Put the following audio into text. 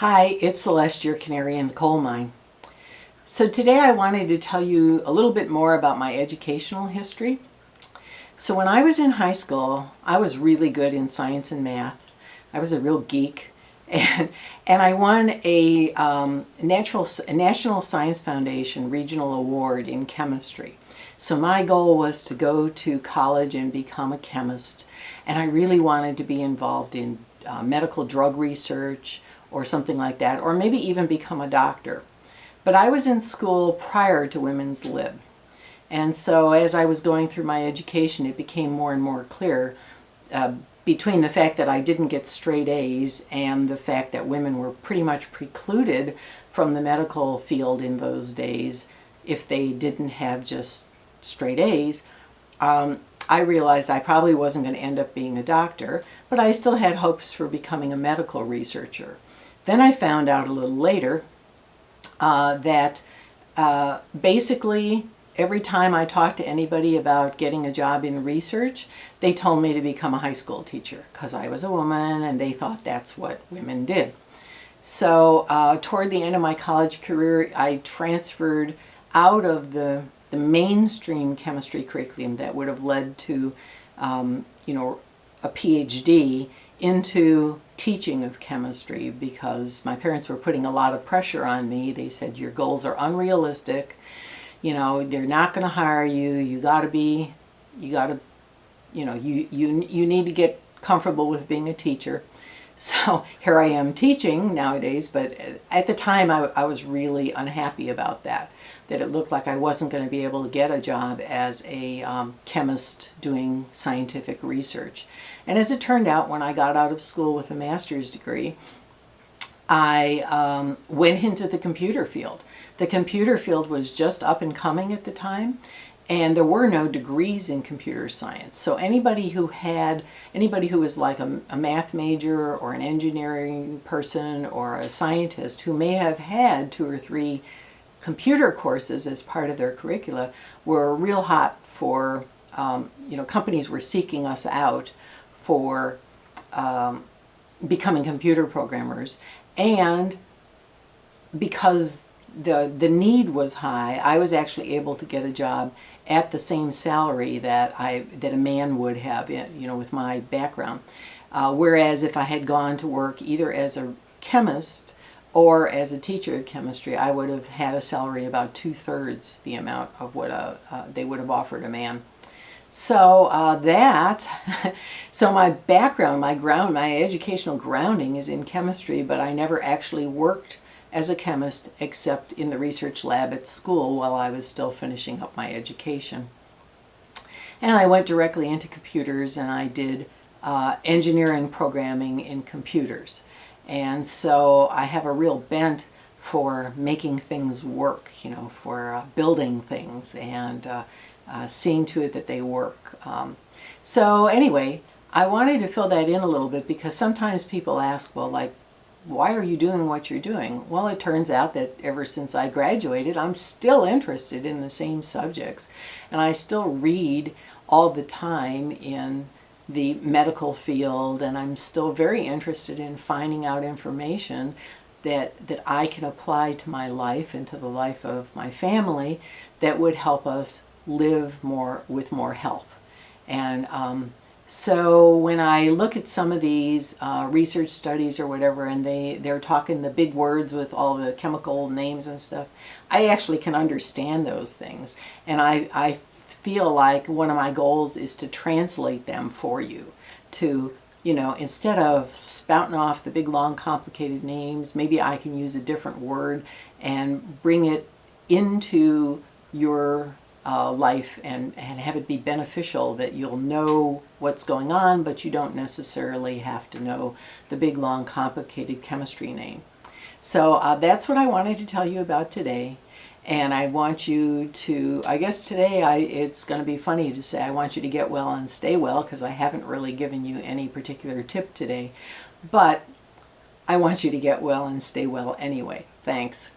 Hi, it's Celeste, your canary in the coal mine. So today I wanted to tell you a little bit more about my educational history. So when I was in high school, I was really good in science and math. I was a real geek, and I won a National Science Foundation regional award in chemistry. So my goal was to go to college and become a chemist, and I really wanted to be involved in medical drug research or something like that, or maybe even become a doctor. But I was in school prior to women's lib. And so as I was going through my education, it became more and more clear between the fact that I didn't get straight A's and the fact that women were pretty much precluded from the medical field in those days if they didn't have just straight A's. I realized I probably wasn't going to end up being a doctor, but I still had hopes for becoming a medical researcher. Then I found out a little later that basically every time I talked to anybody about getting a job in research, they told me to become a high school teacher because I was a woman and they thought that's what women did. So toward the end of my college career, I transferred out of the mainstream chemistry curriculum that would have led to a PhD into teaching of chemistry, because my parents were putting a lot of pressure on me. They said, your goals are unrealistic, they're not going to hire you, you need to get comfortable with being a teacher. So here I am teaching nowadays, but at the time I was really unhappy about that it looked like I wasn't going to be able to get a job as a chemist doing scientific research. And as it turned out, when I got out of school with a master's degree, I went into the computer field. The computer field was just up and coming at the time, and there were no degrees in computer science. So anybody who was like a math major or an engineering person or a scientist who may have had 2 or 3 computer courses as part of their curricula were real hot for, companies were seeking us out for becoming computer programmers. And because the need was high, I was actually able to get a job at the same salary that a man would have, with my background. Whereas if I had gone to work either as a chemist or as a teacher of chemistry, I would have had a salary about 2/3 the amount of what they would have offered a man. So so my background, my educational grounding is in chemistry, but I never actually worked as a chemist except in the research lab at school while I was still finishing up my education. And I went directly into computers, and I did engineering programming in computers. And so I have a real bent for making things work, for building things and seeing to it that they work. So anyway, I wanted to fill that in a little bit because sometimes people ask, well, like, why are you doing what you're doing? Well, it turns out that ever since I graduated, I'm still interested in the same subjects, and I still read all the time in the medical field, and I'm still very interested in finding out information that I can apply to my life and to the life of my family that would help us live with more health. And so when I look at some of these research studies or whatever, and they're talking the big words with all the chemical names and stuff, I actually can understand those things. And I feel like one of my goals is to translate them for you, to, instead of spouting off the big, long, complicated names, maybe I can use a different word and bring it into your life and have it be beneficial, that you'll know what's going on, but you don't necessarily have to know the big, long, complicated chemistry name. So that's what I wanted to tell you about today. And I want you to, I guess today it's going to be funny to say I want you to get well and stay well, because I haven't really given you any particular tip today. But I want you to get well and stay well anyway. Thanks.